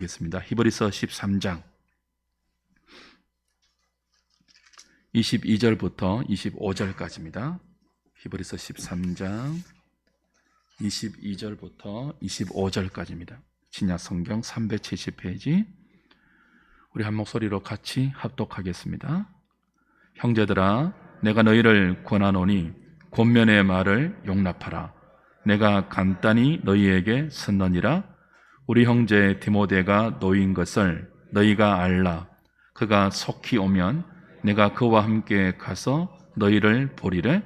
겠습니다. 히브리서 13장 22절부터 25절까지입니다. 히브리서 13장 22절부터 25절까지입니다. 신약 성경 370페이지. 우리 한 목소리로 같이 합독하겠습니다. 형제들아, 내가 너희를 권하노니 권면의 말을 용납하라. 내가 간단히 너희에게 썼느니라. 우리 형제 디모데가 노인 것을 너희가 알라. 그가 속히 오면 내가 그와 함께 가서 너희를 보리래.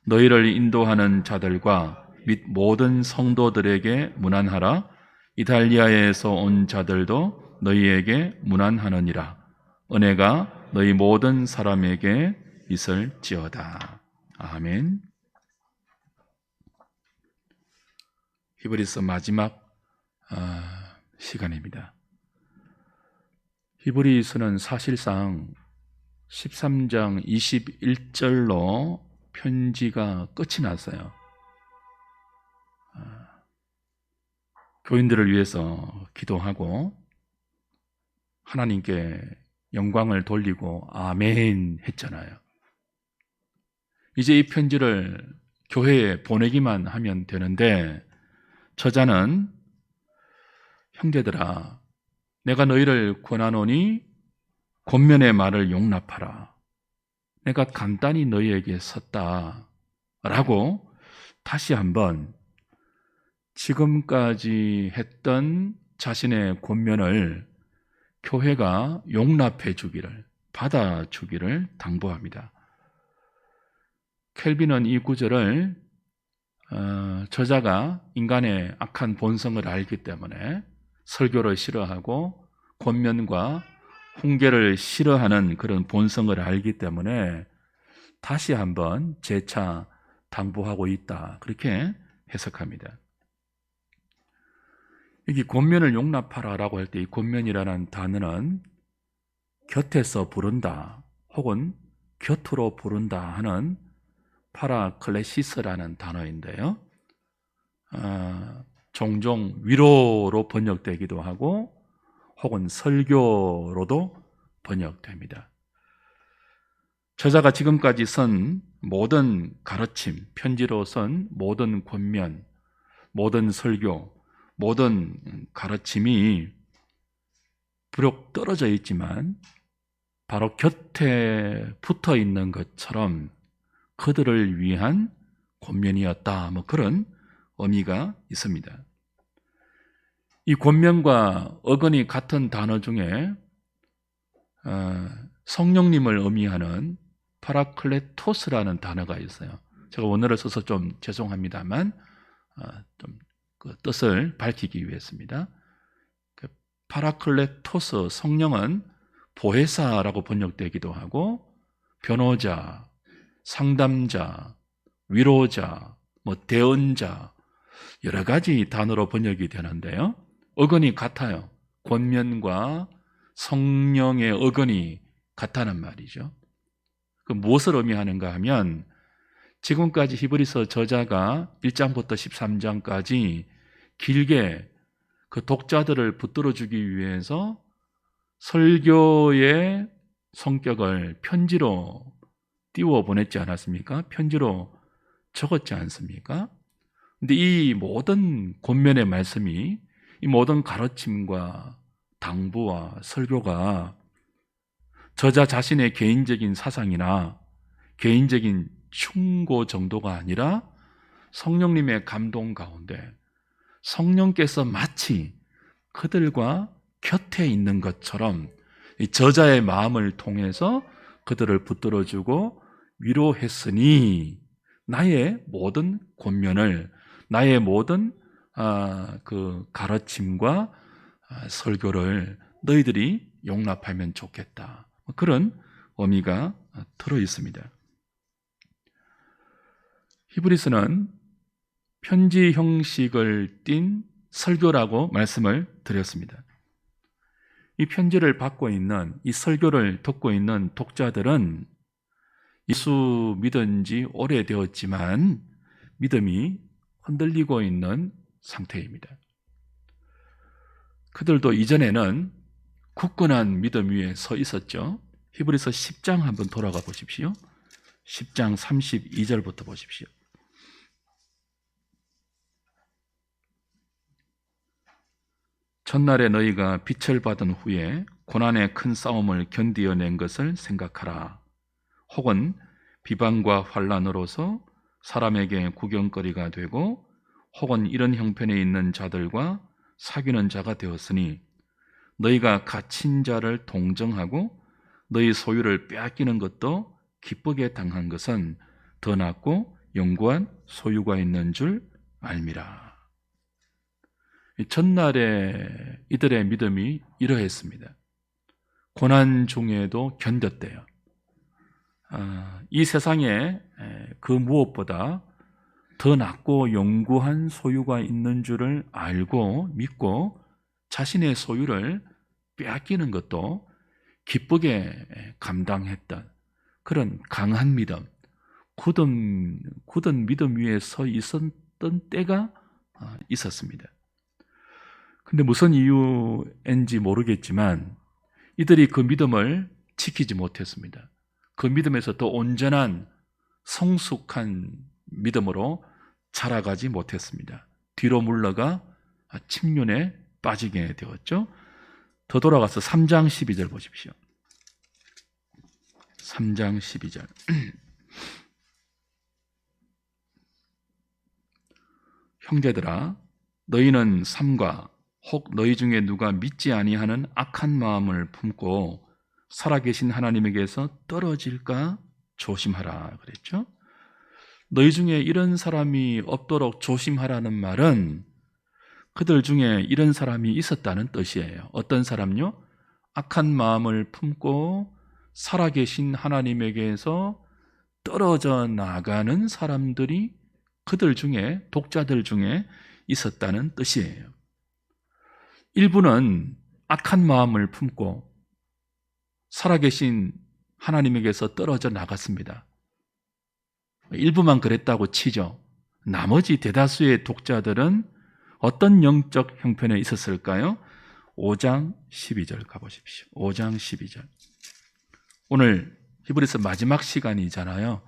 너희를 인도하는 자들과 및 모든 성도들에게 문안하라. 이탈리아에서 온 자들도 너희에게 문안하느니라. 은혜가 너희 모든 사람에게 있을지어다. 아멘. 히브리서 마지막 시간입니다. 히브리서는 사실상 13장 21절로 편지가 끝이 났어요. 교인들을 위해서 기도하고 하나님께 영광을 돌리고 아멘 했잖아요. 이제 이 편지를 교회에 보내기만 하면 되는데, 저자는 형제들아, 내가 너희를 권하노니 권면의 말을 용납하라. 내가 간단히 너희에게 썼다 라고 다시 한번 지금까지 했던 자신의 권면을 교회가 용납해 주기를, 받아주기를 당부합니다. 켈빈은 이 구절을 저자가 인간의 악한 본성을 알기 때문에 설교를 싫어하고 권면과 훈계를 싫어하는 그런 본성을 알기 때문에 다시 한번 재차 당부하고 있다, 그렇게 해석합니다. 여기 권면을 용납하라라고 할 때 이 권면이라는 단어는 곁에서 부른다 혹은 곁으로 부른다 하는 파라클레시스라는 단어인데요, 종종 위로로 번역되기도 하고 혹은 설교로도 번역됩니다. 저자가 지금까지 쓴 모든 가르침, 편지로 쓴 모든 권면, 모든 설교, 모든 가르침이 비록 떨어져 있지만 바로 곁에 붙어 있는 것처럼 그들을 위한 권면이었다, 그런 의미가 있습니다. 이 권면과 어근이 같은 단어 중에 성령님을 의미하는 파라클레토스라는 단어가 있어요. 제가 원어를 써서 좀 죄송합니다만 좀 그 뜻을 밝히기 위해서입니다. 그 파라클레토스, 성령은 보혜사라고 번역되기도 하고 변호자, 상담자, 위로자, 대언자, 여러 가지 단어로 번역이 되는데요, 어근이 같아요. 권면과 성령의 어근이 같다는 말이죠. 그 무엇을 의미하는가 하면, 지금까지 히브리서 저자가 1장부터 13장까지 길게 그 독자들을 붙들어주기 위해서 설교의 성격을 편지로 띄워 보냈지 않았습니까? 편지로 적었지 않습니까? 근데 이 모든 권면의 말씀이, 이 모든 가르침과 당부와 설교가 저자 자신의 개인적인 사상이나 개인적인 충고 정도가 아니라 성령님의 감동 가운데 성령께서 마치 그들과 곁에 있는 것처럼 이 저자의 마음을 통해서 그들을 붙들어주고 위로했으니 나의 모든 권면을, 나의 모든 그 가르침과 설교를 너희들이 용납하면 좋겠다, 그런 의미가 들어 있습니다. 히브리서는 편지 형식을 띤 설교라고 말씀을 드렸습니다. 이 편지를 받고 있는, 이 설교를 듣고 있는 독자들은 예수 믿은 지 오래되었지만 믿음이 흔들리고 있는 상태입니다. 그들도 이전에는 굳건한 믿음 위에 서 있었죠. 히브리서 10장 한번 돌아가 보십시오. 10장 32절부터 보십시오. 첫날에 너희가 빛을 받은 후에 고난의 큰 싸움을 견디어낸 것을 생각하라. 혹은 비방과 환난으로서 사람에게 구경거리가 되고 혹은 이런 형편에 있는 자들과 사귀는 자가 되었으니 너희가 갇힌 자를 동정하고 너희 소유를 빼앗기는 것도 기쁘게 당한 것은 더 낫고 영구한 소유가 있는 줄 알미라. 전날에 이들의 믿음이 이러했습니다. 고난 중에도 견뎠대요. 이 세상에 그 무엇보다 더 낫고 영구한 소유가 있는 줄을 알고 믿고 자신의 소유를 빼앗기는 것도 기쁘게 감당했던 그런 강한 믿음, 굳은 믿음 위에 서 있었던 때가 있었습니다. 근데 무슨 이유인지 모르겠지만 이들이 그 믿음을 지키지 못했습니다. 그 믿음에서 더 온전한 성숙한 믿음으로 자라가지 못했습니다. 뒤로 물러가 침륜에 빠지게 되었죠. 더 돌아가서 3장 12절 보십시오. 3장 12절. 형제들아, 너희는 삼가 혹 너희 중에 누가 믿지 아니하는 악한 마음을 품고 살아계신 하나님에게서 떨어질까 조심하라 그랬죠. 너희 중에 이런 사람이 없도록 조심하라는 말은 그들 중에 이런 사람이 있었다는 뜻이에요. 어떤 사람요? 악한 마음을 품고 살아계신 하나님에게서 떨어져 나가는 사람들이 그들 중에, 독자들 중에 있었다는 뜻이에요. 일부는 악한 마음을 품고 살아계신 하나님에게서 떨어져 나갔습니다. 일부만 그랬다고 치죠. 나머지 대다수의 독자들은 어떤 영적 형편에 있었을까요? 5장 12절 가보십시오. 5장 12절. 오늘 히브리서 마지막 시간이잖아요.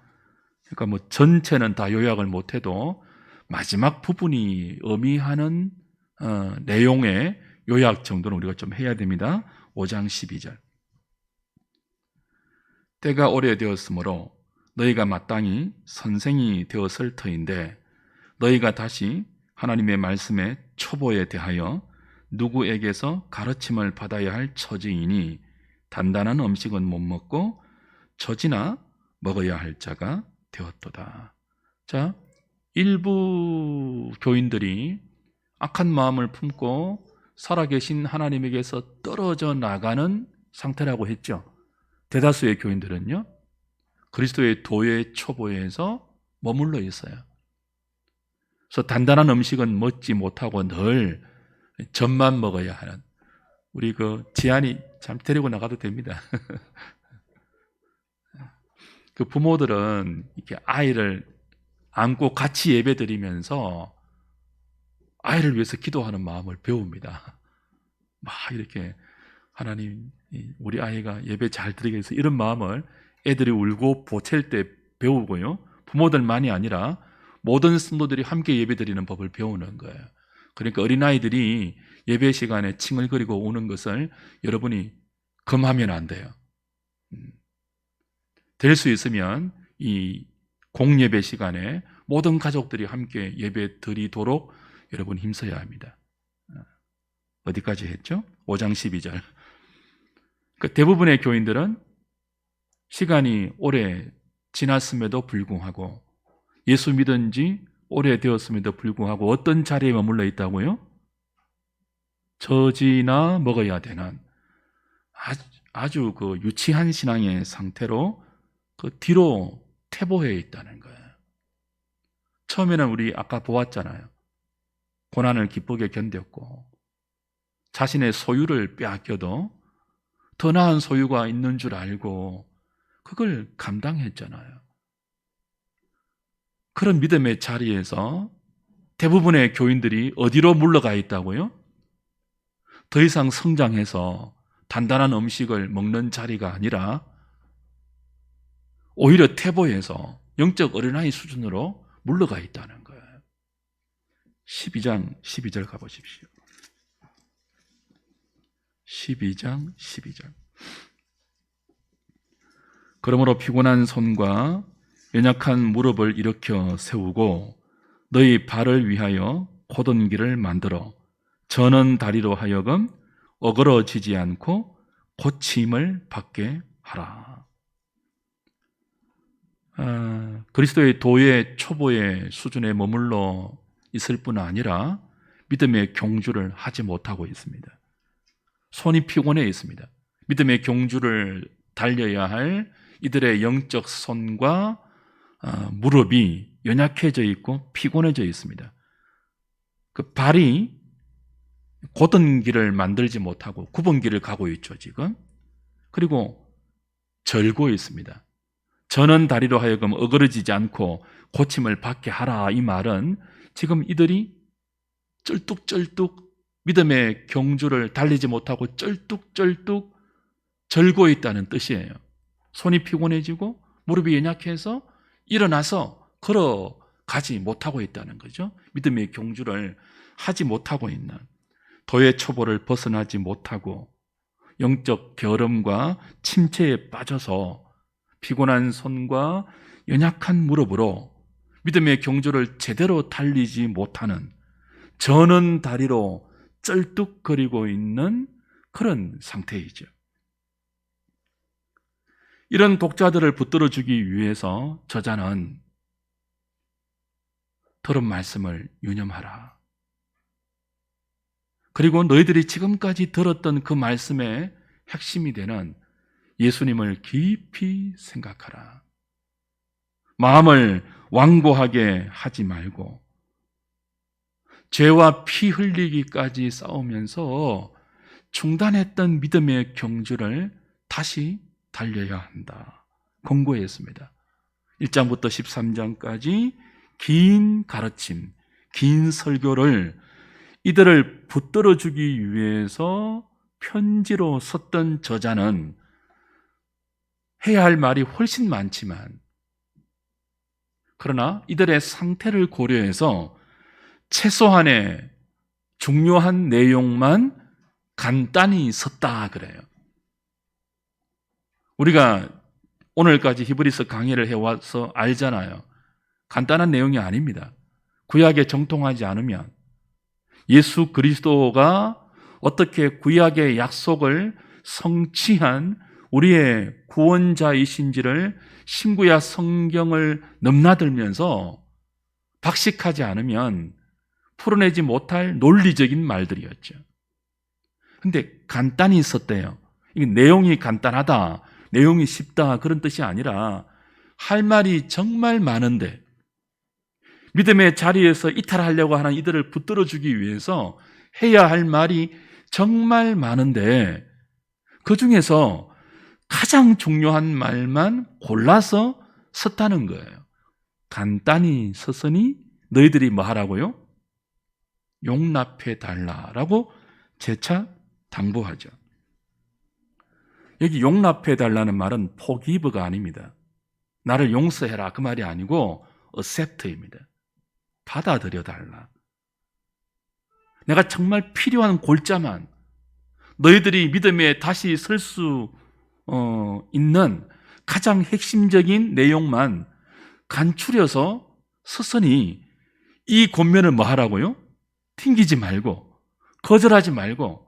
그러니까 뭐 전체는 다 요약을 못해도 마지막 부분이 의미하는 내용의 요약 정도는 우리가 좀 해야 됩니다. 5장 12절. 때가 오래되었으므로 너희가 마땅히 선생이 되었을 터인데 너희가 다시 하나님의 말씀의 초보에 대하여 누구에게서 가르침을 받아야 할 처지이니 단단한 음식은 못 먹고 젖이나 먹어야 할 자가 되었도다. 자, 일부 교인들이 악한 마음을 품고 살아계신 하나님에게서 떨어져 나가는 상태라고 했죠. 대다수의 교인들은요, 그리스도의 도의 초보에서 머물러 있어요. 그래서 단단한 음식은 먹지 못하고 늘 젖만 먹어야 하는, 우리 그 지안이 참 데리고 나가도 됩니다. 그 부모들은 이렇게 아이를 안고 같이 예배드리면서 아이를 위해서 기도하는 마음을 배웁니다. 막 이렇게 하나님, 우리 아이가 예배 잘 드리게 해서 이런 마음을 애들이 울고 보챌 때 배우고요. 부모들만이 아니라 모든 성도들이 함께 예배드리는 법을 배우는 거예요. 그러니까 어린아이들이 예배 시간에 칭얼거리고 우는 것을 여러분이 금하면 안 돼요. 될 수 있으면 이 공예배 시간에 모든 가족들이 함께 예배 드리도록 여러분 힘써야 합니다. 어디까지 했죠? 5장 12절. 그 대부분의 교인들은 시간이 오래 지났음에도 불구하고 예수 믿은 지 오래되었음에도 불구하고 어떤 자리에 머물러 있다고요? 젖이나 먹어야 되는 아주 그 유치한 신앙의 상태로 그 뒤로 퇴보해 있다는 거예요. 처음에는 우리 아까 보았잖아요. 고난을 기쁘게 견뎠고 자신의 소유를 빼앗겨도 더 나은 소유가 있는 줄 알고 그걸 감당했잖아요. 그런 믿음의 자리에서 대부분의 교인들이 어디로 물러가 있다고요? 더 이상 성장해서 단단한 음식을 먹는 자리가 아니라 오히려 퇴보해서 영적 어린아이 수준으로 물러가 있다는 거예요. 12장 12절 가보십시오. 12장 12절. 그러므로 피곤한 손과 연약한 무릎을 일으켜 세우고 너희 발을 위하여 곧은 길을 만들어 저는 다리로 하여금 어그러지지 않고 고침을 받게 하라. 그리스도의 도의 초보의 수준에 머물러 있을 뿐 아니라 믿음의 경주를 하지 못하고 있습니다. 손이 피곤해 있습니다. 믿음의 경주를 달려야 할 이들의 영적 손과 무릎이 연약해져 있고 피곤해져 있습니다. 그 발이 곧은 길을 만들지 못하고 굽은 길을 가고 있죠, 지금. 그리고 절고 있습니다. 저는 다리로 하여금 어그러지지 않고 고침을 받게 하라. 이 말은 지금 이들이 쩔뚝쩔뚝 믿음의 경주를 달리지 못하고 쩔뚝쩔뚝 절고 있다는 뜻이에요. 손이 피곤해지고 무릎이 연약해서 일어나서 걸어가지 못하고 있다는 거죠. 믿음의 경주를 하지 못하고 있는, 도의 초보를 벗어나지 못하고 영적 게으름과 침체에 빠져서 피곤한 손과 연약한 무릎으로 믿음의 경주를 제대로 달리지 못하는, 저는 다리로 쩔뚝거리고 있는 그런 상태이죠. 이런 독자들을 붙들어주기 위해서 저자는 들은 말씀을 유념하라. 그리고 너희들이 지금까지 들었던 그 말씀의 핵심이 되는 예수님을 깊이 생각하라. 마음을 완고하게 하지 말고 죄와 피 흘리기까지 싸우면서 중단했던 믿음의 경주를 다시 달려야 한다. 권고했습니다. 1장부터 13장까지 긴 가르침, 긴 설교를 이들을 붙들어주기 위해서 편지로 썼던 저자는 해야 할 말이 훨씬 많지만, 그러나 이들의 상태를 고려해서 최소한의 중요한 내용만 간단히 썼다 그래요. 우리가 오늘까지 히브리서 강의를 해와서 알잖아요. 간단한 내용이 아닙니다. 구약에 정통하지 않으면 예수 그리스도가 어떻게 구약의 약속을 성취한 우리의 구원자이신지를 신구약 성경을 넘나들면서 박식하지 않으면 풀어내지 못할 논리적인 말들이었죠. 근데 간단히 썼대요. 이게 내용이 간단하다, 내용이 쉽다 그런 뜻이 아니라 할 말이 정말 많은데 믿음의 자리에서 이탈하려고 하는 이들을 붙들어주기 위해서 해야 할 말이 정말 많은데 그 중에서 가장 중요한 말만 골라서 썼다는 거예요. 간단히 썼으니 너희들이 뭐 하라고요? 용납해 달라라고 재차 당부하죠. 여기 용납해 달라는 말은 forgive가 아닙니다. 나를 용서해라 그 말이 아니고 accept입니다. 받아들여 달라. 내가 정말 필요한 골자만, 너희들이 믿음에 다시 설 수 있는 가장 핵심적인 내용만 간추려서 썼으니 이 권면을 뭐 하라고요? 튕기지 말고, 거절하지 말고.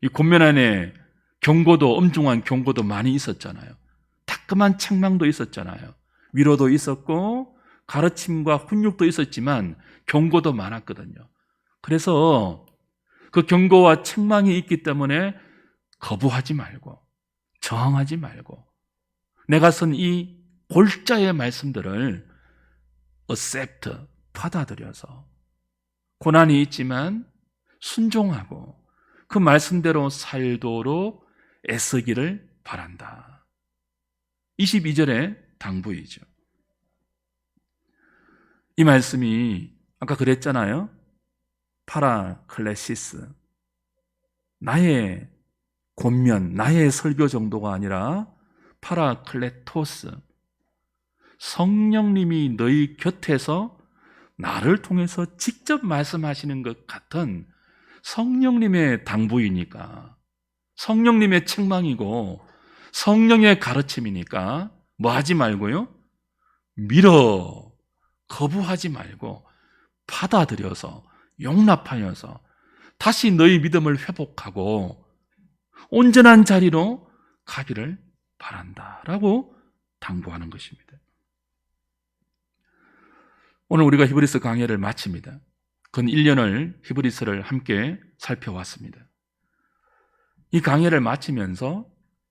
이 권면 안에 경고도, 엄중한 경고도 많이 있었잖아요. 따끔한 책망도 있었잖아요. 위로도 있었고 가르침과 훈육도 있었지만 경고도 많았거든요. 그래서 그 경고와 책망이 있기 때문에 거부하지 말고 저항하지 말고 내가 쓴 이 골자의 말씀들을 accept, 받아들여서 고난이 있지만 순종하고 그 말씀대로 살도록 애쓰기를 바란다. 22절의 당부이죠. 이 말씀이 아까 그랬잖아요. 파라클레시스, 나의 권면, 나의 설교 정도가 아니라 파라클레토스, 성령님이 너희 곁에서 나를 통해서 직접 말씀하시는 것 같은 성령님의 당부이니까, 성령님의 책망이고 성령의 가르침이니까 뭐 하지 말고요? 밀어 거부하지 말고 받아들여서 용납하여서 다시 너희 믿음을 회복하고 온전한 자리로 가기를 바란다라고 당부하는 것입니다. 오늘 우리가 히브리서 강해를 마칩니다. 근 1년을 히브리서를 함께 살펴왔습니다. 이 강해를 마치면서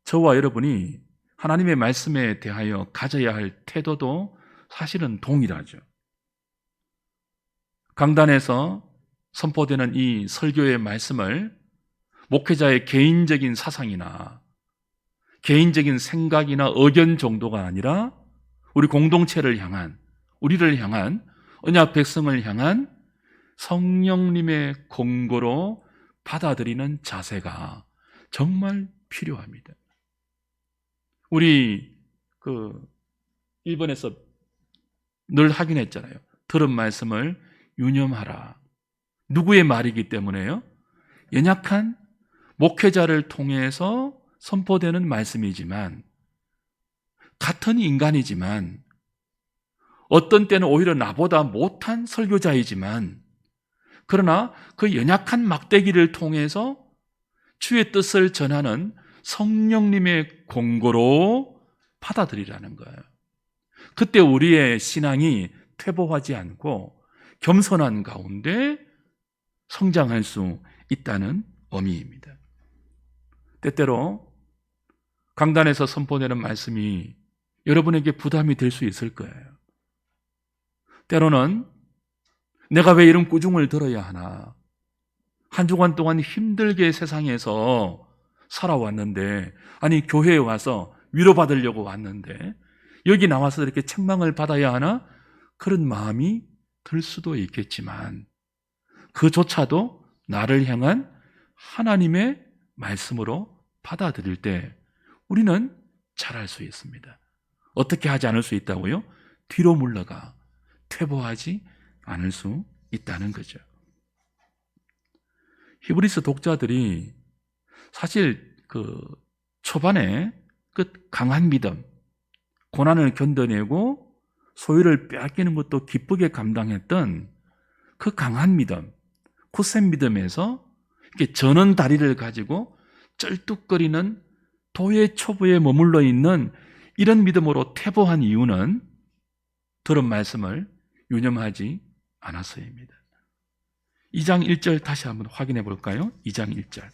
저와 여러분이 하나님의 말씀에 대하여 가져야 할 태도도 사실은 동일하죠. 강단에서 선포되는 이 설교의 말씀을 목회자의 개인적인 사상이나 개인적인 생각이나 의견 정도가 아니라 우리 공동체를 향한, 우리를 향한, 언약 백성을 향한 성령님의 공고로 받아들이는 자세가 정말 필요합니다. 우리 일본에서 늘 하긴 했잖아요. 들은 말씀을 유념하라. 누구의 말이기 때문에요? 연약한 목회자를 통해서 선포되는 말씀이지만, 같은 인간이지만, 어떤 때는 오히려 나보다 못한 설교자이지만, 그러나 그 연약한 막대기를 통해서 주의 뜻을 전하는 성령님의 공고로 받아들이라는 거예요. 그때 우리의 신앙이 퇴보하지 않고 겸손한 가운데 성장할 수 있다는 의미입니다. 때때로 강단에서 선포되는 말씀이 여러분에게 부담이 될 수 있을 거예요. 때로는 내가 왜 이런 꾸중을 들어야 하나? 한 주간 동안 힘들게 세상에서 살아왔는데, 아니 교회에 와서 위로받으려고 왔는데 여기 나와서 이렇게 책망을 받아야 하나? 그런 마음이 들 수도 있겠지만, 그조차도 나를 향한 하나님의 말씀으로 받아들일 때 우리는 잘할 수 있습니다. 어떻게 하지 않을 수 있다고요? 뒤로 물러가 퇴보하지 않을 수 있다는 거죠. 히브리서 독자들이 사실 초반에 강한 믿음, 고난을 견뎌내고 소유를 빼앗기는 것도 기쁘게 감당했던 그 강한 믿음, 굳센 믿음에서 이렇게 저는 다리를 가지고 쩔뚝거리는 도의 초보에 머물러 있는 이런 믿음으로 퇴보한 이유는 들은 말씀을 유념하지 않았어입니다. 2장 1절 다시 한번 확인해 볼까요? 2장 1절.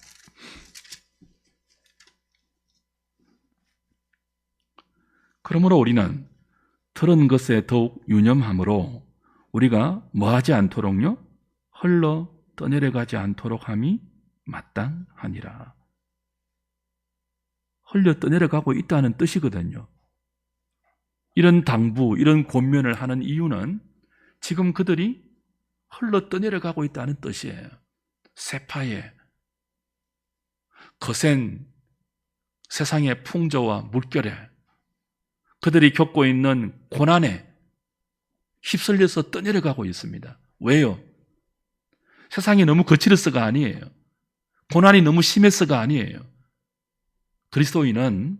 그러므로 우리는 들은 것에 더욱 유념함으로 우리가 뭐하지 않도록요? 흘러 떠내려가지 않도록 함이 마땅하니라. 흘러 떠내려가고 있다는 뜻이거든요. 이런 당부, 이런 권면을 하는 이유는 지금 그들이 흘러 떠내려가고 있다는 뜻이에요. 세파에 거센 세상의 풍조와 물결에 그들이 겪고 있는 고난에 휩쓸려서 떠내려가고 있습니다. 왜요? 세상이 너무 거칠어서가 아니에요. 고난이 너무 심해서가 아니에요. 그리스도인은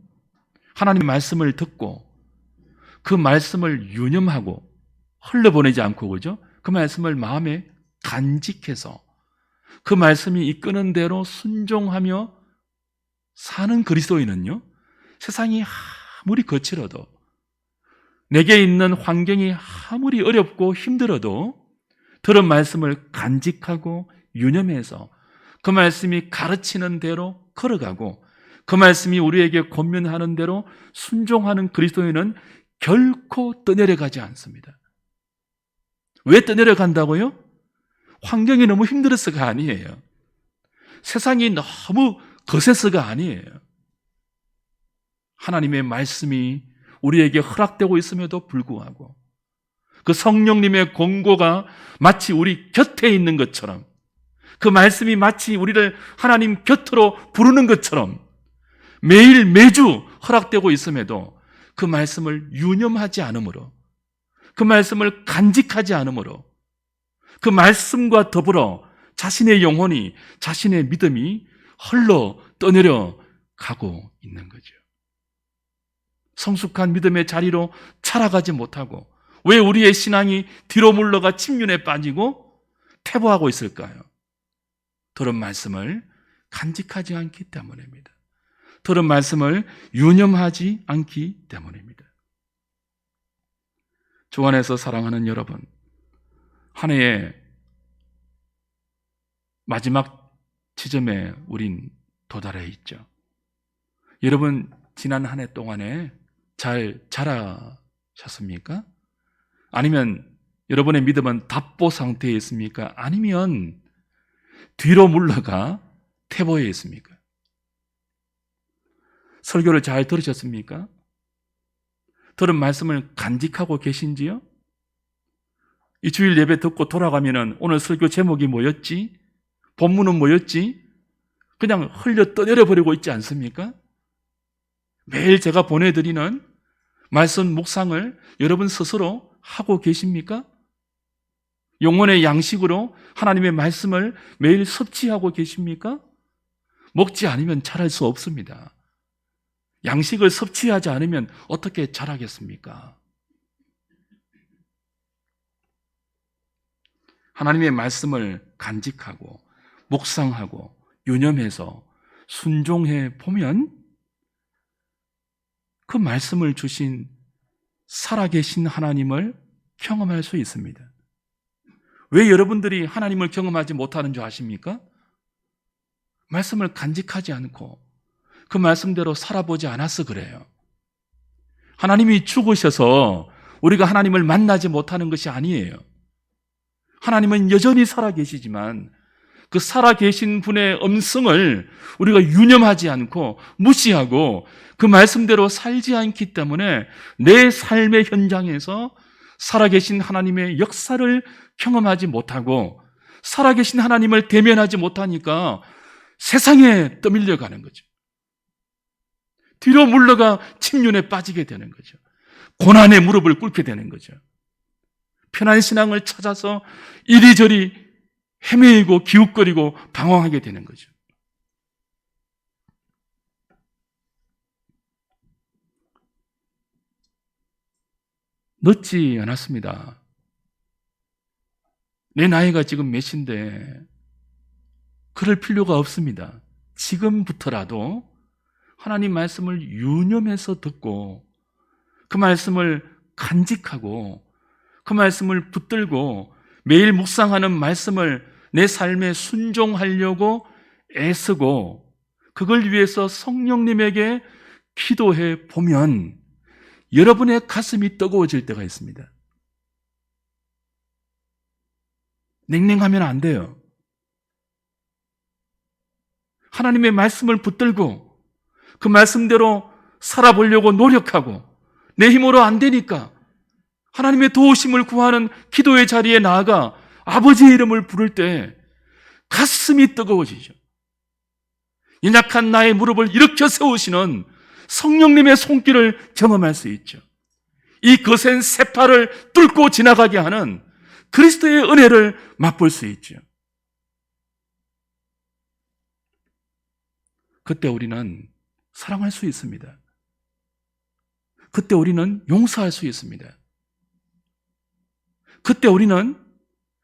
하나님의 말씀을 듣고 그 말씀을 유념하고 흘려보내지 않고, 그죠? 그 말씀을 마음에 간직해서 그 말씀이 이끄는 대로 순종하며 사는 그리스도인은요, 세상이 아무리 거칠어도, 내게 있는 환경이 아무리 어렵고 힘들어도 들은 말씀을 간직하고 유념해서 그 말씀이 가르치는 대로 걸어가고 그 말씀이 우리에게 권면하는 대로 순종하는 그리스도인은 결코 떠내려가지 않습니다. 왜 떠내려간다고요? 환경이 너무 힘들어서가 아니에요. 세상이 너무 거세서가 아니에요. 하나님의 말씀이 우리에게 허락되고 있음에도 불구하고 그 성령님의 권고가 마치 우리 곁에 있는 것처럼, 그 말씀이 마치 우리를 하나님 곁으로 부르는 것처럼 매일 매주 허락되고 있음에도 그 말씀을 유념하지 않으므로, 그 말씀을 간직하지 않으므로, 그 말씀과 더불어 자신의 영혼이, 자신의 믿음이 헐러 떠내려 가고 있는 거죠. 성숙한 믿음의 자리로 자라가지 못하고 왜 우리의 신앙이 뒤로 물러가 침륜에 빠지고 퇴보하고 있을까요? 들은 말씀을 간직하지 않기 때문입니다. 들은 말씀을 유념하지 않기 때문입니다. 주 안에서 사랑하는 여러분, 한 해의 마지막 지점에 우린 도달해 있죠. 여러분, 지난 한 해 동안에 잘 자라셨습니까? 아니면 여러분의 믿음은 답보 상태에 있습니까? 아니면 뒤로 물러가 퇴보해 있습니까? 설교를 잘 들으셨습니까? 들은 말씀을 간직하고 계신지요? 이 주일 예배 듣고 돌아가면은 오늘 설교 제목이 뭐였지? 본문은 뭐였지? 그냥 흘려 떠내려 버리고 있지 않습니까? 매일 제가 보내드리는 말씀 묵상을 여러분 스스로 하고 계십니까? 영혼의 양식으로 하나님의 말씀을 매일 섭취하고 계십니까? 먹지 않으면 자랄 수 없습니다. 양식을 섭취하지 않으면 어떻게 자라겠습니까? 하나님의 말씀을 간직하고 묵상하고 유념해서 순종해 보면 그 말씀을 주신 살아계신 하나님을 경험할 수 있습니다. 왜 여러분들이 하나님을 경험하지 못하는 줄 아십니까? 말씀을 간직하지 않고 그 말씀대로 살아보지 않아서 그래요. 하나님이 죽으셔서 우리가 하나님을 만나지 못하는 것이 아니에요. 하나님은 여전히 살아계시지만 그 살아계신 분의 음성을 우리가 유념하지 않고 무시하고 그 말씀대로 살지 않기 때문에 내 삶의 현장에서 살아계신 하나님의 역사를 경험하지 못하고 살아계신 하나님을 대면하지 못하니까 세상에 떠밀려가는 거죠. 뒤로 물러가 침륜에 빠지게 되는 거죠. 고난의 무릎을 꿇게 되는 거죠. 편한 신앙을 찾아서 이리저리 헤매이고 기웃거리고 방황하게 되는 거죠. 늦지 않았습니다. 내 나이가 지금 몇인데 그럴 필요가 없습니다. 지금부터라도 하나님 말씀을 유념해서 듣고 그 말씀을 간직하고 그 말씀을 붙들고 매일 묵상하는 말씀을 내 삶에 순종하려고 애쓰고 그걸 위해서 성령님에게 기도해 보면 여러분의 가슴이 뜨거워질 때가 있습니다. 냉랭하면 안 돼요. 하나님의 말씀을 붙들고 그 말씀대로 살아보려고 노력하고 내 힘으로 안 되니까 하나님의 도우심을 구하는 기도의 자리에 나아가 아버지의 이름을 부를 때 가슴이 뜨거워지죠. 연약한 나의 무릎을 일으켜 세우시는 성령님의 손길을 경험할 수 있죠. 이 거센 세파를 뚫고 지나가게 하는 그리스도의 은혜를 맛볼 수 있죠. 그때 우리는 사랑할 수 있습니다. 그때 우리는 용서할 수 있습니다. 그때 우리는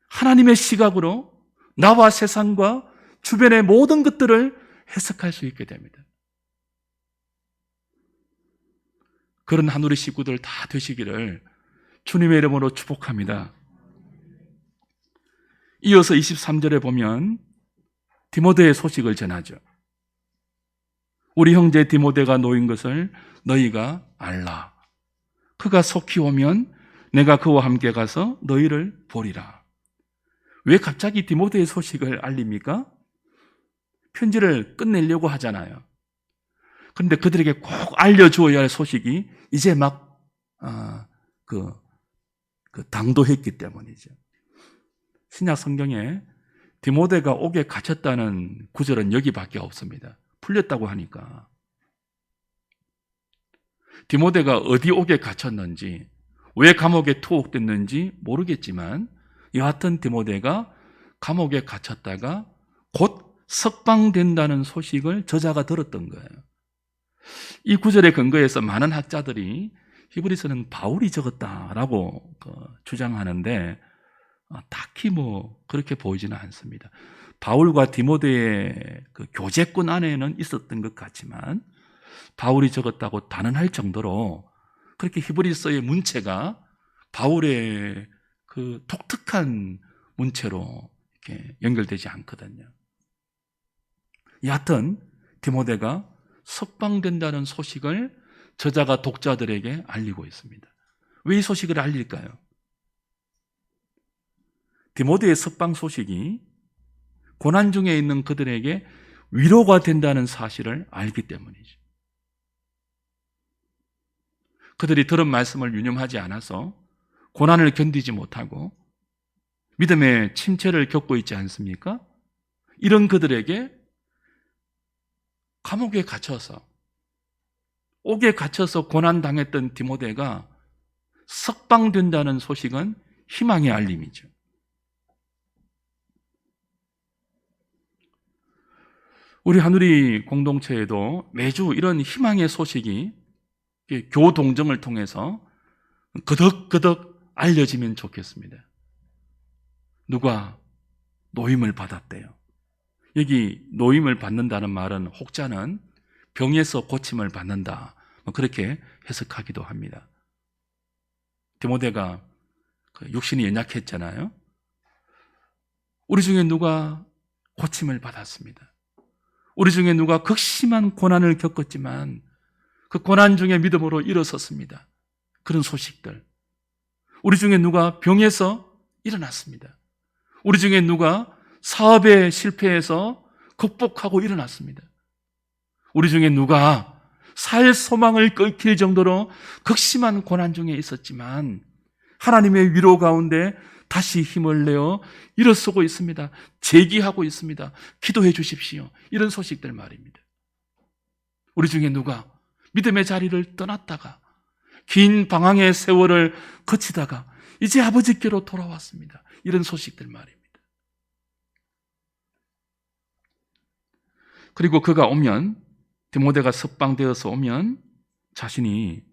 하나님의 시각으로 나와 세상과 주변의 모든 것들을 해석할 수 있게 됩니다. 그런 하늘의 식구들 다 되시기를 주님의 이름으로 축복합니다. 이어서 23절에 보면 디모데의 소식을 전하죠. 우리 형제 디모데가 놓인 것을 너희가 알라. 그가 속히 오면 내가 그와 함께 가서 너희를 보리라. 왜 갑자기 디모데의 소식을 알립니까? 편지를 끝내려고 하잖아요. 그런데 그들에게 꼭 알려주어야 할 소식이 이제 막 당도했기 때문이죠. 신약 성경에 디모데가 옥에 갇혔다는 구절은 여기밖에 없습니다. 풀렸다고 하니까. 디모데가 어디 옥에 갇혔는지, 왜 감옥에 투옥됐는지 모르겠지만 여하튼 디모데가 감옥에 갇혔다가 곧 석방된다는 소식을 저자가 들었던 거예요. 이 구절에 근거해서 많은 학자들이 히브리서는 바울이 적었다라고 주장하는데 딱히 그렇게 보이지는 않습니다. 바울과 디모데의 그 교제권 안에는 있었던 것 같지만 바울이 적었다고 단언할 정도로 그렇게 히브리서의 문체가 바울의 그 독특한 문체로 이렇게 연결되지 않거든요. 여하튼 디모데가 석방된다는 소식을 저자가 독자들에게 알리고 있습니다. 왜 이 소식을 알릴까요? 디모데의 석방 소식이 고난 중에 있는 그들에게 위로가 된다는 사실을 알기 때문이죠. 그들이 들은 말씀을 유념하지 않아서 고난을 견디지 못하고 믿음의 침체를 겪고 있지 않습니까? 이런 그들에게 감옥에 갇혀서 옥에 갇혀서 고난당했던 디모데가 석방된다는 소식은 희망의 알림이죠. 우리 하누리 공동체에도 매주 이런 희망의 소식이 교동정을 통해서 그덕그덕 알려지면 좋겠습니다. 누가 노임을 받았대요. 여기 노임을 받는다는 말은 혹자는 병에서 고침을 받는다, 그렇게 해석하기도 합니다. 디모데가 육신이 연약했잖아요. 우리 중에 누가 고침을 받았습니다. 우리 중에 누가 극심한 고난을 겪었지만 그 고난 중에 믿음으로 일어섰습니다. 그런 소식들. 우리 중에 누가 병에서 일어났습니다. 우리 중에 누가 사업에 실패해서 극복하고 일어났습니다. 우리 중에 누가 살 소망을 끊길 정도로 극심한 고난 중에 있었지만 하나님의 위로 가운데 다시 힘을 내어 일어서고 있습니다. 재기하고 있습니다. 기도해 주십시오. 이런 소식들 말입니다. 우리 중에 누가 믿음의 자리를 떠났다가 긴 방황의 세월을 거치다가 이제 아버지께로 돌아왔습니다. 이런 소식들 말입니다. 그리고 그가 오면, 디모데가 석방되어서 오면 자신이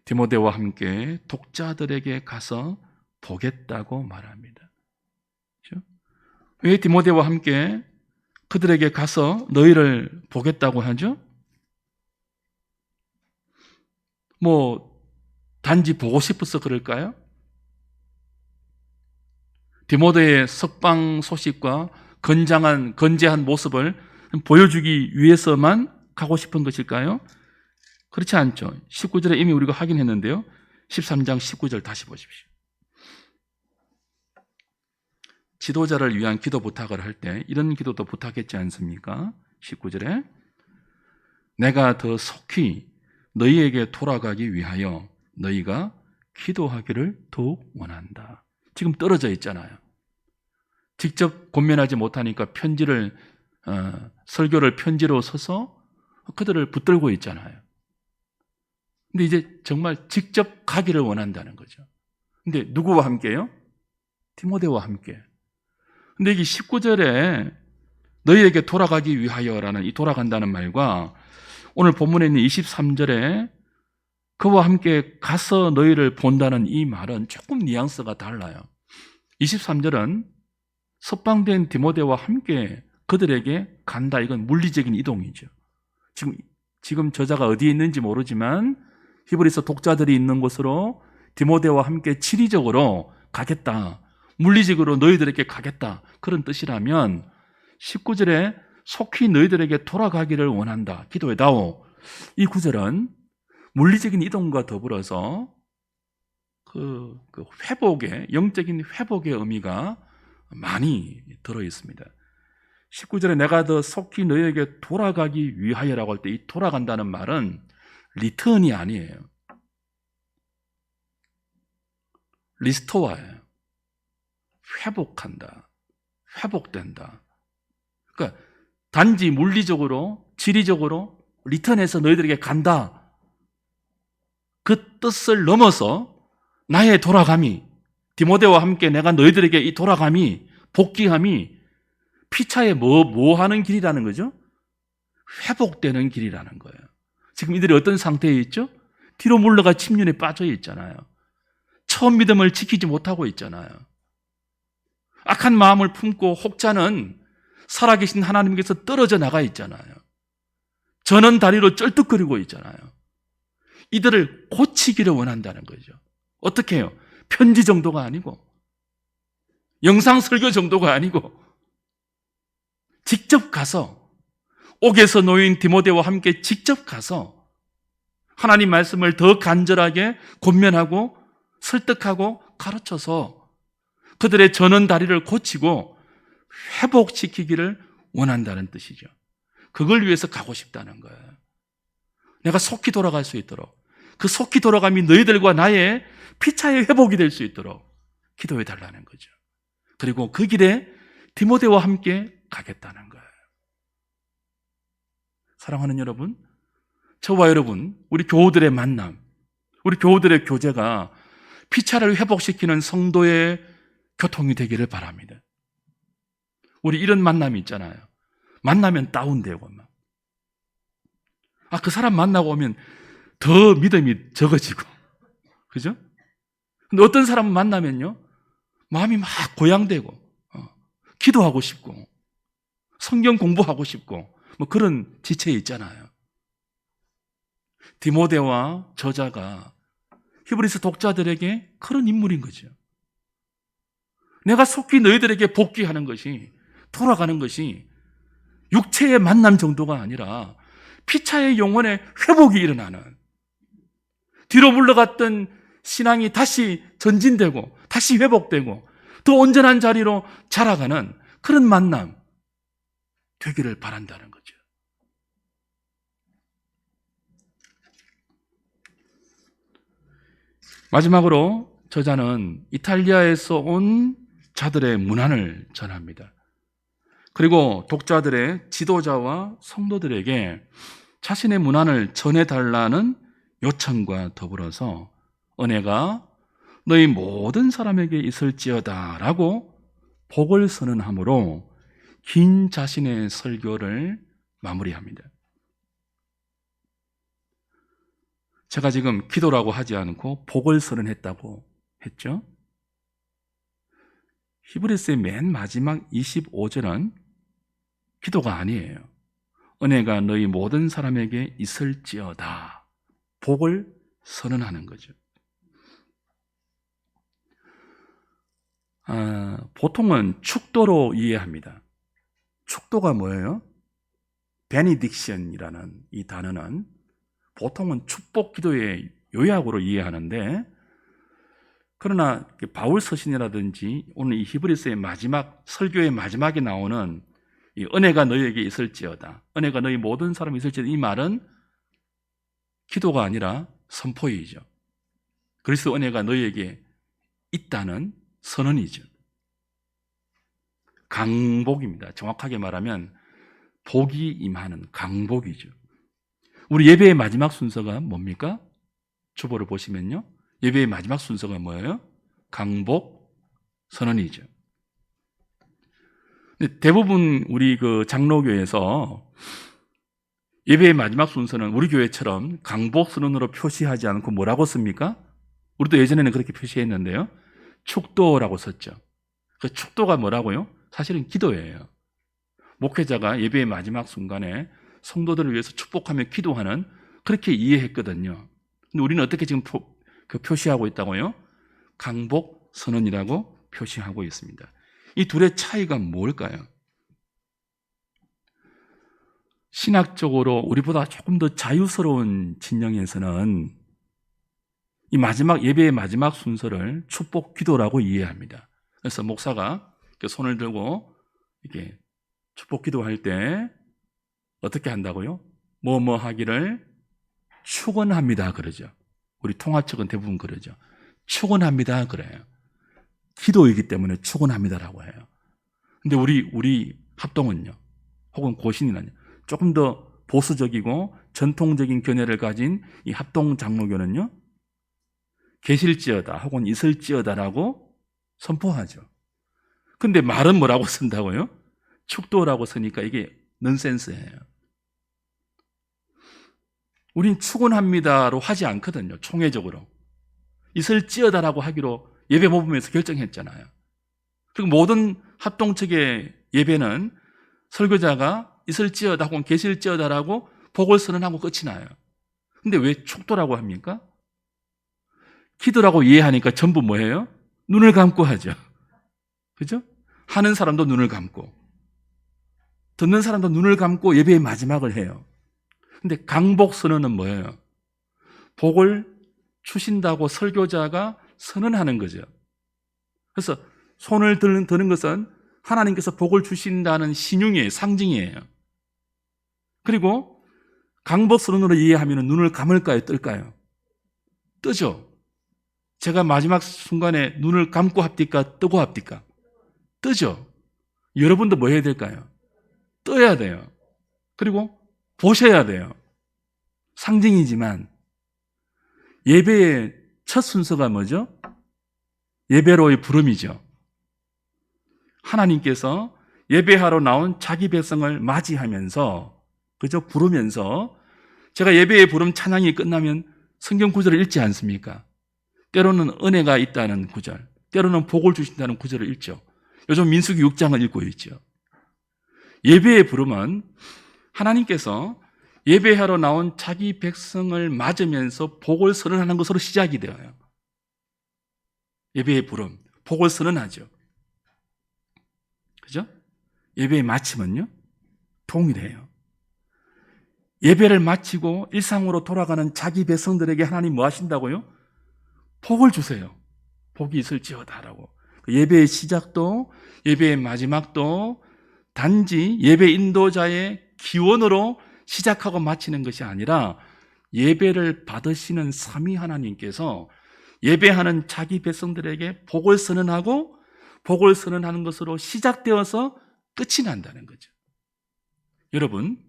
디모데와 함께 독자들에게 가서 보겠다고 말합니다. 그렇죠? 왜 디모데와 함께 그들에게 가서 너희를 보겠다고 하죠? 단지 보고 싶어서 그럴까요? 디모데의 석방 소식과 건재한 모습을 보여주기 위해서만 가고 싶은 것일까요? 그렇지 않죠. 19절에 이미 우리가 확인했는데요. 13장 19절 다시 보십시오. 지도자를 위한 기도 부탁을 할 때 이런 기도도 부탁했지 않습니까? 19절에 내가 더 속히 너희에게 돌아가기 위하여 너희가 기도하기를 더욱 원한다. 지금 떨어져 있잖아요. 직접 권면하지 못하니까 설교를 편지로 써서 그들을 붙들고 있잖아요. 근데 이제 정말 직접 가기를 원한다는 거죠. 근데 누구와 함께요? 디모데와 함께. 근데 여기 19절에 너희에게 돌아가기 위하여라는 이 돌아간다는 말과 오늘 본문에 있는 23절에 그와 함께 가서 너희를 본다는 이 말은 조금 뉘앙스가 달라요. 23절은 석방된 디모데와 함께 그들에게 간다. 이건 물리적인 이동이죠. 지금 저자가 어디에 있는지 모르지만 히브리서 독자들이 있는 곳으로 디모데와 함께 지리적으로 가겠다. 물리적으로 너희들에게 가겠다. 그런 뜻이라면 19절에 속히 너희들에게 돌아가기를 원한다. 기도해 다오. 이 구절은 물리적인 이동과 더불어서 그 회복의, 영적인 회복의 의미가 많이 들어 있습니다. 19절에 내가 더 속히 너희에게 돌아가기 위하여라고 할 때 이 돌아간다는 말은 리턴이 아니에요. 리스토어예요. 회복한다. 회복된다. 그러니까 단지 물리적으로, 지리적으로 리턴해서 너희들에게 간다. 그 뜻을 넘어서 나의 돌아감이, 디모데와 함께 내가 너희들에게 이 돌아감이, 복귀함이 피차에 뭐 하는 길이라는 거죠? 회복되는 길이라는 거예요. 지금 이들이 어떤 상태에 있죠? 뒤로 물러가 침륜에 빠져 있잖아요. 처음 믿음을 지키지 못하고 있잖아요. 악한 마음을 품고 혹자는 살아계신 하나님께서 떨어져 나가 있잖아요. 저는 다리로 쩔뚝거리고 있잖아요. 이들을 고치기를 원한다는 거죠. 어떻게 해요? 편지 정도가 아니고, 영상 설교 정도가 아니고, 직접 가서, 옥에서 놓인 디모데와 함께 직접 가서 하나님 말씀을 더 간절하게 권면하고 설득하고 가르쳐서 그들의 저는 다리를 고치고 회복시키기를 원한다는 뜻이죠. 그걸 위해서 가고 싶다는 거예요. 내가 속히 돌아갈 수 있도록, 그 속히 돌아감이 너희들과 나의 피차의 회복이 될 수 있도록 기도해 달라는 거죠. 그리고 그 길에 디모데와 함께 가겠다는 거예요. 사랑하는 여러분, 저와 여러분, 우리 교우들의 만남, 우리 교우들의 교제가 피차를 회복시키는 성도의 교통이 되기를 바랍니다. 우리 이런 만남이 있잖아요. 만나면 다운되고 막. 그 사람 만나고 오면 더 믿음이 적어지고. 그죠? 근데 어떤 사람 만나면요, 마음이 막 고양되고, 기도하고 싶고, 성경 공부하고 싶고, 뭐 그런 지체에 있잖아요. 디모데와 저자가 히브리서 독자들에게 그런 인물인 거죠. 내가 속히 너희들에게 복귀하는 것이, 돌아가는 것이 육체의 만남 정도가 아니라 피차의 영혼의 회복이 일어나는, 뒤로 물러갔던 신앙이 다시 전진되고 다시 회복되고 더 온전한 자리로 자라가는 그런 만남 되기를 바란다는 거죠. 마지막으로 저자는 이탈리아에서 온 자들의 문안을 전합니다. 그리고 독자들의 지도자와 성도들에게 자신의 문안을 전해달라는 요청과 더불어서 은혜가 너희 모든 사람에게 있을지어다 라고 복을 선언함으로 긴 자신의 설교를 마무리합니다. 제가 지금 기도라고 하지 않고 복을 선언했다고 했죠. 히브리서의 맨 마지막 25절은 기도가 아니에요. 은혜가 너희 모든 사람에게 있을지어다. 복을 선언하는 거죠. 보통은 축도로 이해합니다. 축도가 뭐예요? 베네딕션이라는 이 단어는 보통은 축복 기도의 요약으로 이해하는데, 그러나 바울 서신이라든지 오늘 이 히브리서의 마지막 설교의 마지막에 나오는 이 은혜가 너희에게 있을지어다, 은혜가 너희 모든 사람이 있을지어다, 이 말은 기도가 아니라 선포이죠. 그리스도 은혜가 너희에게 있다는 선언이죠. 강복입니다. 정확하게 말하면 복이 임하는 강복이죠. 우리 예배의 마지막 순서가 뭡니까? 주보를 보시면요, 예배의 마지막 순서가 뭐예요? 강복 선언이죠. 근데 대부분 우리 그 장로교에서 예배의 마지막 순서는 우리 교회처럼 강복 선언으로 표시하지 않고 뭐라고 씁니까? 우리도 예전에는 그렇게 표시했는데요, 축도라고 썼죠. 그 축도가 뭐라고요? 사실은 기도예요. 목회자가 예배의 마지막 순간에 성도들을 위해서 축복하며 기도하는, 그렇게 이해했거든요. 근데 우리는 어떻게 지금 표시하고 있다고요? 강복 선언이라고 표시하고 있습니다. 이 둘의 차이가 뭘까요? 신학적으로 우리보다 조금 더 자유스러운 진영에서는 이 마지막 예배의 마지막 순서를 축복 기도라고 이해합니다. 그래서 목사가 이렇게 손을 들고 이렇게 축복 기도할 때 어떻게 한다고요? 뭐뭐 하기를 축원합니다 그러죠. 우리 통화측은 대부분 그러죠. 축원합니다 그래요. 기도이기 때문에 축원합니다라고 해요. 근데 우리 합동은요, 혹은 고신이는요, 조금 더 보수적이고 전통적인 견해를 가진 이 합동 장로교는요, 계실지어다 혹은 있을지어다라고 선포하죠. 근데 말은 뭐라고 쓴다고요? 축도라고 쓰니까 이게 넌센스예요. 우린 축원합니다로 하지 않거든요. 총회적으로. 있을지어다라고 하기로 예배 모범에서 결정했잖아요. 그리고 모든 합동 측의 예배는 설교자가 있을지어다 혹은 계실지어다라고 복을 선언하고 끝이 나요. 근데 왜 축도라고 합니까? 기도라고 이해하니까 전부 뭐예요? 눈을 감고 하죠. 그죠? 하는 사람도 눈을 감고, 듣는 사람도 눈을 감고 예배의 마지막을 해요. 근데 강복 선언은 뭐예요? 복을 주신다고 설교자가 선언하는 거죠. 그래서 손을 드는 것은 하나님께서 복을 주신다는 신용이에요. 상징이에요. 그리고 강복 선언으로 이해하면 눈을 감을까요? 뜰까요? 뜨죠. 제가 마지막 순간에 눈을 감고 합니까? 뜨고 합니까? 뜨죠. 여러분도 뭐 해야 될까요? 떠야 돼요. 그리고 보셔야 돼요. 상징이지만 예배의 첫 순서가 뭐죠? 예배로의 부름이죠. 하나님께서 예배하러 나온 자기 백성을 맞이하면서, 그죠? 부르면서, 제가 예배의 부름 찬양이 끝나면 성경 구절을 읽지 않습니까? 때로는 은혜가 있다는 구절, 때로는 복을 주신다는 구절을 읽죠. 요즘 민수기 6장을 읽고 있죠. 예배의 부름은 하나님께서 예배하러 나온 자기 백성을 맞으면서 복을 선언하는 것으로 시작이 되어요. 예배의 부름, 복을 선언하죠. 그죠? 예배의 마침은요, 동일해요. 예배를 마치고 일상으로 돌아가는 자기 백성들에게 하나님 뭐 하신다고요? 복을 주세요. 복이 있을지어다라고. 예배의 시작도 예배의 마지막도 단지 예배 인도자의 기원으로 시작하고 마치는 것이 아니라 예배를 받으시는 삼위 하나님께서 예배하는 자기 백성들에게 복을 선언하고 복을 선언하는 것으로 시작되어서 끝이 난다는 거죠. 여러분,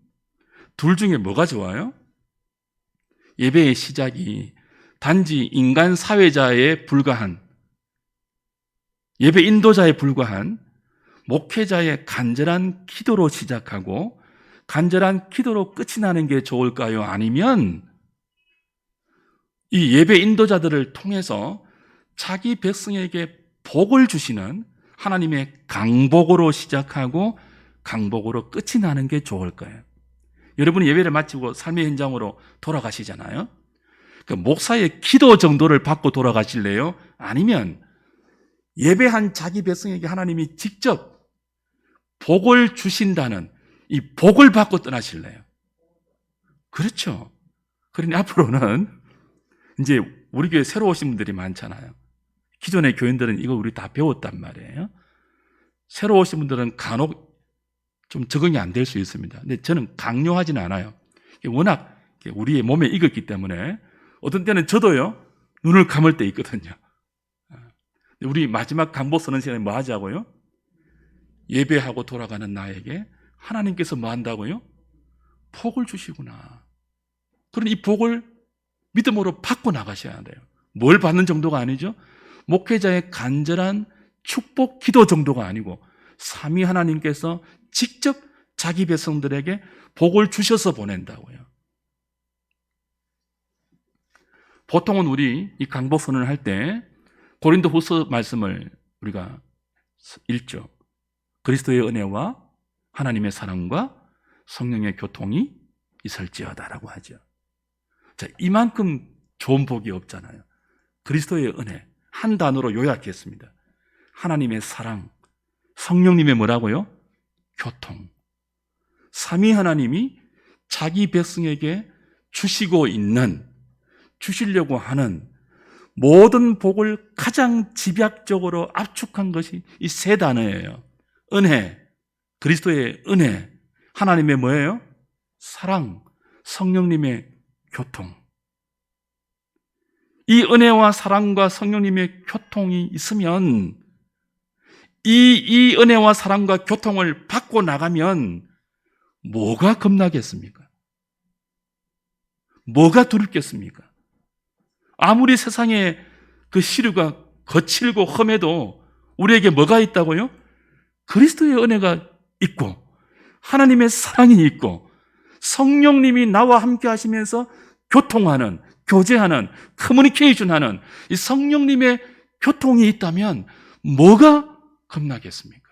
둘 중에 뭐가 좋아요? 예배의 시작이 단지 인간 사회자에 불과한, 예배 인도자에 불과한 목회자의 간절한 기도로 시작하고 간절한 기도로 끝이 나는 게 좋을까요? 아니면 이 예배 인도자들을 통해서 자기 백성에게 복을 주시는 하나님의 강복으로 시작하고 강복으로 끝이 나는 게 좋을까요? 여러분이 예배를 마치고 삶의 현장으로 돌아가시잖아요. 그 목사의 기도 정도를 받고 돌아가실래요? 아니면 예배한 자기 백성에게 하나님이 직접 복을 주신다는 이 복을 받고 떠나실래요? 그렇죠. 그러니 앞으로는 이제 우리 교회 새로 오신 분들이 많잖아요. 기존의 교인들은 이거 우리 다 배웠단 말이에요. 새로 오신 분들은 간혹 좀 적응이 안 될 수 있습니다. 근데 저는 강요하지는 않아요. 워낙 우리의 몸에 익었기 때문에 어떤 때는 저도요, 눈을 감을 때 있거든요. 우리 마지막 강복 서는 시간에 뭐 하자고요? 예배하고 돌아가는 나에게 하나님께서 뭐 한다고요? 복을 주시구나. 그럼 이 복을 믿음으로 받고 나가셔야 돼요. 뭘 받는 정도가 아니죠? 목회자의 간절한 축복 기도 정도가 아니고 삼위 하나님께서 직접 자기 백성들에게 복을 주셔서 보낸다고요. 보통은 우리 이 강복 선언을 할 때 고린도 후서 말씀을 우리가 읽죠. 그리스도의 은혜와 하나님의 사랑과 성령의 교통이 있을지어다라고 하죠. 자, 이만큼 좋은 복이 없잖아요. 그리스도의 은혜, 한 단어로 요약했습니다. 하나님의 사랑, 성령님의 뭐라고요? 교통. 삼위 하나님이 자기 백성에게 주시고 있는, 주시려고 하는 모든 복을 가장 집약적으로 압축한 것이 이 세 단어예요. 은혜, 그리스도의 은혜, 하나님의 뭐예요? 사랑, 성령님의 교통. 이 은혜와 사랑과 성령님의 교통이 있으면 이 은혜와 사랑과 교통을 받고 나가면 뭐가 겁나겠습니까? 뭐가 두렵겠습니까? 아무리 세상에 그 시류가 거칠고 험해도 우리에게 뭐가 있다고요? 그리스도의 은혜가 있고 하나님의 사랑이 있고 성령님이 나와 함께 하시면서 교통하는, 교제하는, 커뮤니케이션하는 이 성령님의 교통이 있다면 뭐가 겁나겠습니까?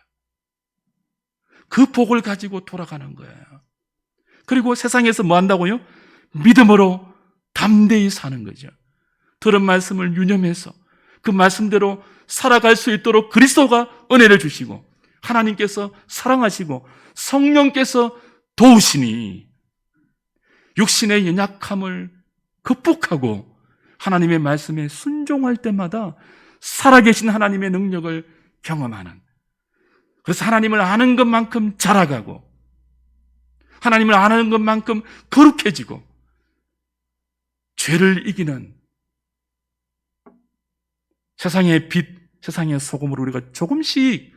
그 복을 가지고 돌아가는 거예요. 그리고 세상에서 뭐 한다고요? 믿음으로 담대히 사는 거죠. 들은 말씀을 유념해서 그 말씀대로 살아갈 수 있도록 그리스도가 은혜를 주시고 하나님께서 사랑하시고 성령께서 도우시니 육신의 연약함을 극복하고 하나님의 말씀에 순종할 때마다 살아계신 하나님의 능력을 경험하는, 그래서 하나님을 아는 것만큼 자라가고 하나님을 아는 것만큼 거룩해지고 죄를 이기는 세상의 빛, 세상의 소금으로 우리가 조금씩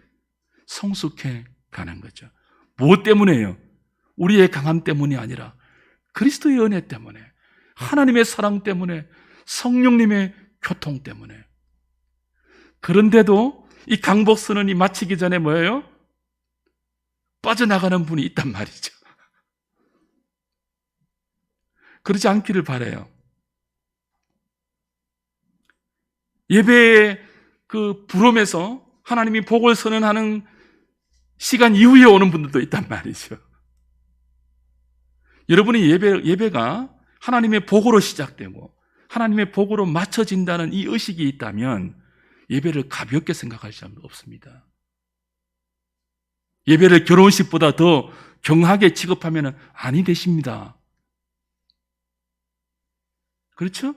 성숙해 가는 거죠. 무엇 때문에요? 우리의 강함 때문이 아니라 그리스도의 은혜 때문에, 하나님의 사랑 때문에, 성령님의 교통 때문에. 그런데도 이 강복선언이 마치기 전에 뭐예요? 빠져나가는 분이 있단 말이죠. 그러지 않기를 바라요. 예배의 그 부름에서 하나님이 복을 선언하는 시간 이후에 오는 분들도 있단 말이죠. 여러분이 예배가 하나님의 복으로 시작되고 하나님의 복으로 맞춰진다는 이 의식이 있다면 예배를 가볍게 생각할 사람 없습니다. 예배를 결혼식보다 더 경하게 취급하면 아니 되십니다. 그렇죠?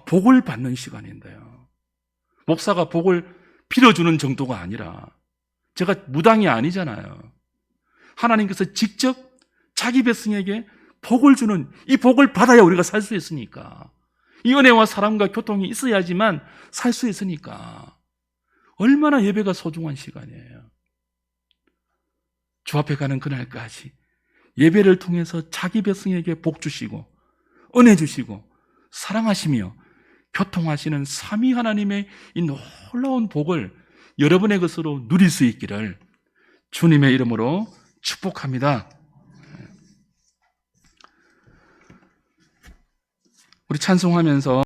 복을 받는 시간인데요. 목사가 복을 빌어주는 정도가 아니라, 제가 무당이 아니잖아요. 하나님께서 직접 자기 백성에게 복을 주는, 이 복을 받아야 우리가 살 수 있으니까, 이 은혜와 사랑과 교통이 있어야지만 살 수 있으니까 얼마나 예배가 소중한 시간이에요. 주 앞에 가는 그날까지 예배를 통해서 자기 백성에게 복 주시고 은혜 주시고 사랑하시며 교통하시는 삼위 하나님의 이 놀라운 복을 여러분의 것으로 누릴 수 있기를 주님의 이름으로 축복합니다. 우리 찬송하면서